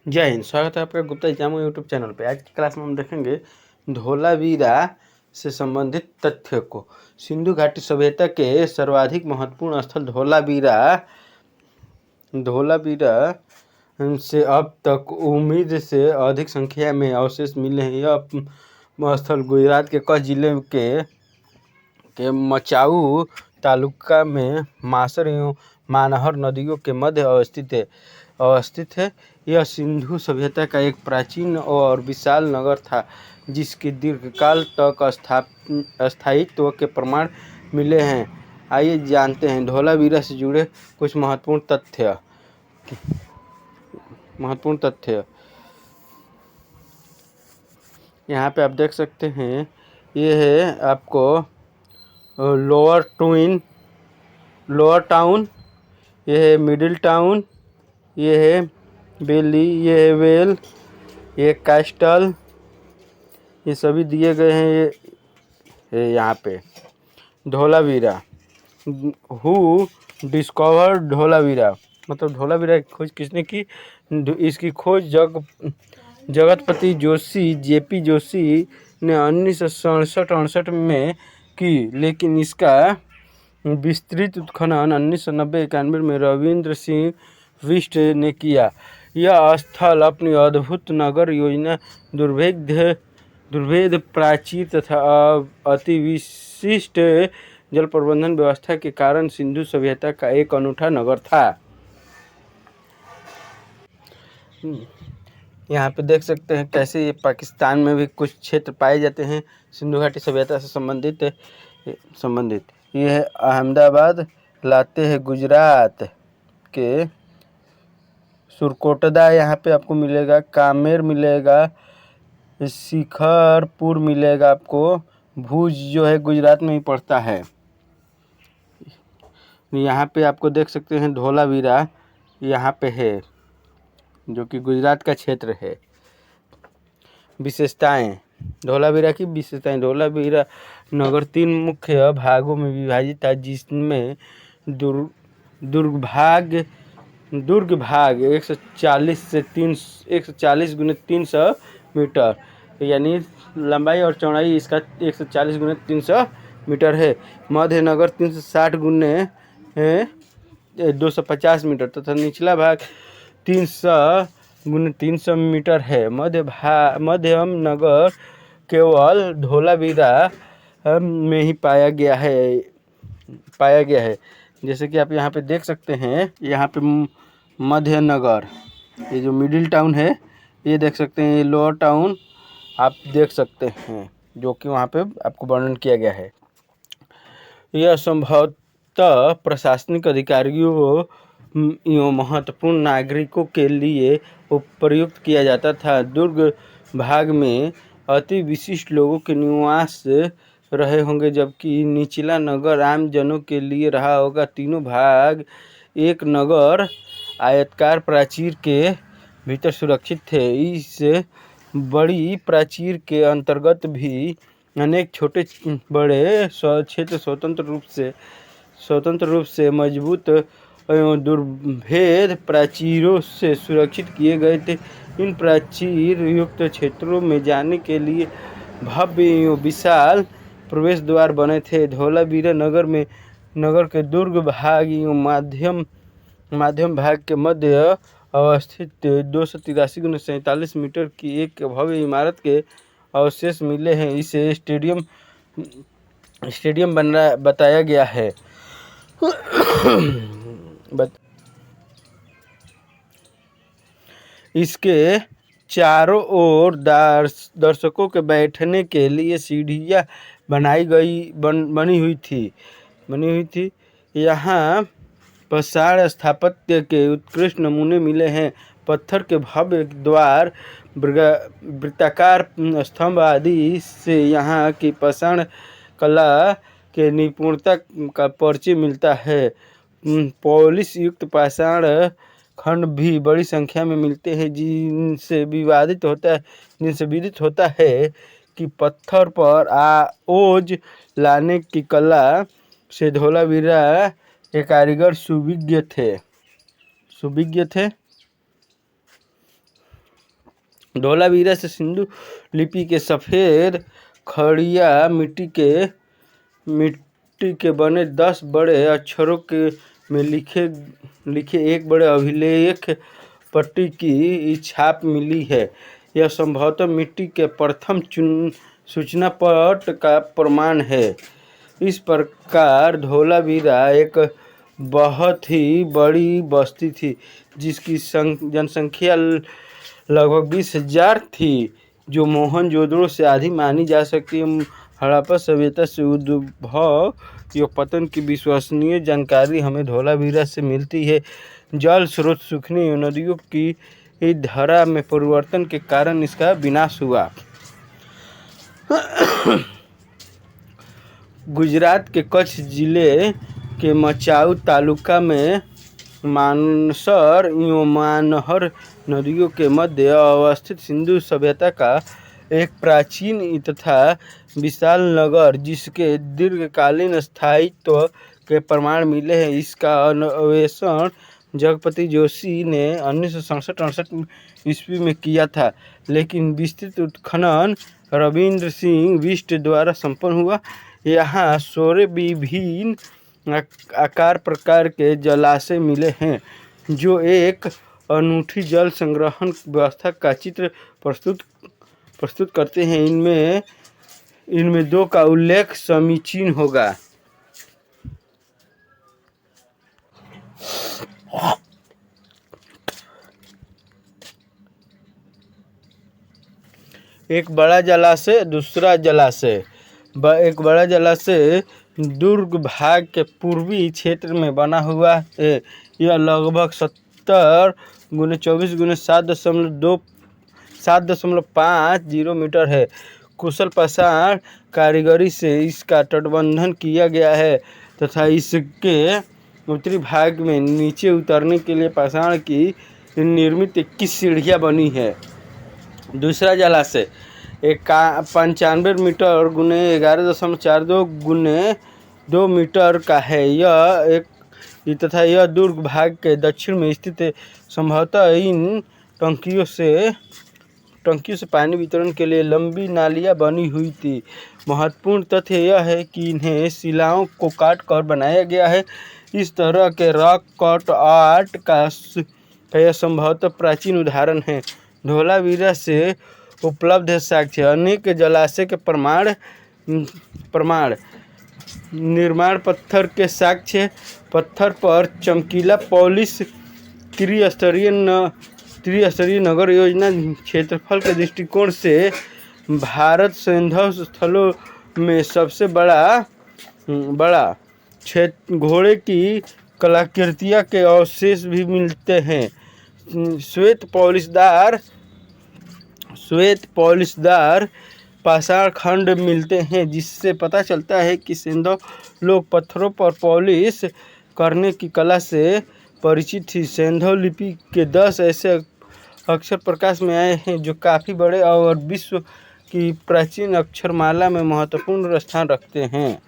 जय हिंद। स्वागत है आपका गुप्ता एग्जाम यूट्यूब चैनल पे। आज की क्लास में हम देखेंगे धोलावीरा से संबंधित तथ्य को। सिंधु घाटी सभ्यता के सर्वाधिक महत्वपूर्ण स्थल धोलावीरा से अब तक उम्मीद से अधिक संख्या में अवशेष मिले हैं। यह स्थल गुजरात के कच्छ जिले के मचाऊ तालुका में मासर एवं मानहर नदियों के मध्य अवस्थित है। यह सिंधु सभ्यता का एक प्राचीन और विशाल नगर था, जिसके दीर्घकाल तक स्थायित्व के प्रमाण मिले हैं। आइए जानते हैं धोलावीरा से जुड़े कुछ महत्वपूर्ण तथ्य। यहाँ पे आप देख सकते हैं, ये है आपको लोअर टाउन, ये है मिडिल टाउन, ये है बेली, ये है वेल, ये कैस्टल, ये सभी दिए गए हैं। ये यहाँ पे धोलावीरा। हु डिस्कवर्ड धोलावीरा, मतलब धोलावीरा की खोज किसने की? इसकी खोज जगतपति जोशी जेपी जोशी ने 1967-68 में की, लेकिन इसका विस्तृत उत्खनन 1990-91 में रविंद्र सिंह बिष्ट ने किया। यह स्थल अपनी अद्भुत नगर योजना, दुर्भेद्य प्राचीर तथा अति विशिष्ट जल प्रबंधन व्यवस्था के कारण सिंधु सभ्यता का एक अनूठा नगर था। यहाँ पे देख सकते हैं कैसे ये पाकिस्तान में भी कुछ क्षेत्र पाए जाते हैं सिंधु घाटी सभ्यता से संबंधित। ये है अहमदाबाद, लाते हैं गुजरात के सुरकोटदा, यहाँ पे आपको मिलेगा कामेर, मिलेगा शिखरपुर, मिलेगा आपको भुज, जो है गुजरात में ही पड़ता है। यहाँ पे आपको देख सकते हैं धोलावीरा यहाँ पे है, जो कि गुजरात का क्षेत्र है। विशेषताएं, धोलावीरा की विशेषताएं। धोलावीरा नगर 3 मुख्य भागों में विभाजित था, जिसमें दुर्ग भाग 140 गुने 300 मीटर, यानी लंबाई और चौड़ाई इसका 140 गुने 300 मीटर है। मध्य नगर 360 गुने 250 मीटर तथा निचला भाग 300 गुने 300 मीटर है। मध्यम नगर केवल धोलावीरा में ही पाया गया है। जैसे कि आप यहाँ पे देख सकते हैं, यहाँ पे मध्य नगर, ये जो मिडिल टाउन है ये देख सकते हैं, ये लोअर टाउन आप देख सकते हैं, जो कि वहाँ पे आपको वर्णन किया गया है। यह संभवतः प्रशासनिक अधिकारियों एवं महत्वपूर्ण नागरिकों के लिए उपयुक्त किया जाता था। दुर्ग भाग में अति विशिष्ट लोगों के निवास रहे होंगे, जबकि निचला नगर आम जनों के लिए रहा होगा। तीनों भाग एक नगर आयताकार प्राचीर के भीतर सुरक्षित थे। इस बड़ी प्राचीर के अंतर्गत भी अनेक छोटे बड़े क्षेत्र स्वतंत्र रूप से मजबूत एवं दुर्भेद प्राचीरों से सुरक्षित किए गए थे। इन प्राचीर युक्त क्षेत्रों में जाने के लिए भव्य एवं विशाल प्रवेश द्वार बने थे। धोलावीरा नगर के दुर्ग भाग एवं माध्यम भाग के मध्य अवस्थित 283 गुने 47 मीटर की एक भव्य इमारत के अवशेष मिले हैं। इसे स्टेडियम बताया गया है। इसके चारों ओर दर्शकों के बैठने के लिए सीढ़ियां बनी हुई थी। यहाँ पाषाण स्थापत्य के उत्कृष्ट नमूने मिले हैं। पत्थर के भव्य द्वार, वृत्ताकार स्तंभ आदि से यहाँ की पाषाण कला के निपुणता का परिचय मिलता है। पॉलिश युक्त पाषाण खंड भी बड़ी संख्या में मिलते हैं, जिनसे विदित होता है कि पत्थर पर ओज लाने की कला से धोलावीरा के कारीगर सुविज्ञ थे। धोलावीरा से सिंधु लिपि के सफ़ेद खड़िया मिट्टी के बने 10 बड़े अक्षरों के में लिखे एक बड़े अभिलेख पट्टी की छाप मिली है। यह संभवतः मिट्टी के प्रथम सूचना पट का प्रमाण है। इस प्रकार धोलावीरा एक बहुत ही बड़ी बस्ती थी जिसकी जनसंख्या लगभग 20,000 थी, जो मोहनजोदड़ो से आधी मानी जा सकती है। हड़प्पा सभ्यता से उद्भव या पतन की विश्वसनीय जानकारी हमें धोलावीरा से मिलती है। जल स्रोत सूखने एवं नदियों की धारा में परिवर्तन के कारण इसका विनाश हुआ। गुजरात के कच्छ जिले के मचाउ तालुका में मानसर एवं मानहर नदियों के मध्य अवस्थित सिंधु सभ्यता का एक प्राचीन तथा विशाल नगर, जिसके दीर्घकालीन स्थायित्व के प्रमाण मिले हैं, इसका अन्वेषण जगपति जोशी ने 1967-68 ईस्वी में किया था, लेकिन विस्तृत उत्खनन रविंद्र सिंह बिष्ट द्वारा संपन्न हुआ। यहाँ 16 विभिन्न आकार प्रकार के जलाशय मिले हैं, जो एक अनूठी जल संग्रहण व्यवस्था का चित्र प्रस्तुत करते हैं। इनमें 2 का उल्लेख समीचीन होगा। एक बड़ा जलाशय, दूसरा जलाशय। एक बड़ा जलाशय दुर्ग भाग के पूर्वी क्षेत्र में बना हुआ है। यह लगभग 70 × 24 × 7.50 मीटर है। कुशल पाषाण कारीगरी से इसका तटबंधन किया गया है तथा इसके उत्तरी भाग में नीचे उतरने के लिए पाषाण की निर्मित 21 सीढ़ियाँ बनी है। दूसरा जलाशय 95 मीटर × 11.42 × 2 मीटर का है। यह दुर्ग भाग के दक्षिण में स्थित है। संभवतः इन टंकियों से पानी वितरण के लिए लंबी नालियाँ बनी हुई थी। महत्वपूर्ण तथ्य यह है कि इन्हें शिलाओं को काट कर बनाया गया है। इस तरह के रॉक कट आर्ट का यह संभवतः प्राचीन उदाहरण है। धोलावीरा से उपलब्ध साक्ष्य अनेक जलाशय के प्रमाण निर्माण पत्थर के साक्ष्य, पत्थर पर चमकीला पॉलिश, त्रिस्तरीय नगर योजना, क्षेत्रफल के दृष्टिकोण से भारत सैंधव स्थलों में सबसे बड़ा घोड़े की कलाकृतियाँ के अवशेष भी मिलते हैं। श्वेत पॉलिशदार पाषाण खंड मिलते हैं, जिससे पता चलता है कि सिंधव लोग पत्थरों पर पॉलिश करने की कला से परिचित थी। सिंधव लिपि के 10 ऐसे अक्षर प्रकाश में आए हैं जो काफ़ी बड़े और विश्व की प्राचीन अक्षरमाला में महत्वपूर्ण स्थान रखते हैं।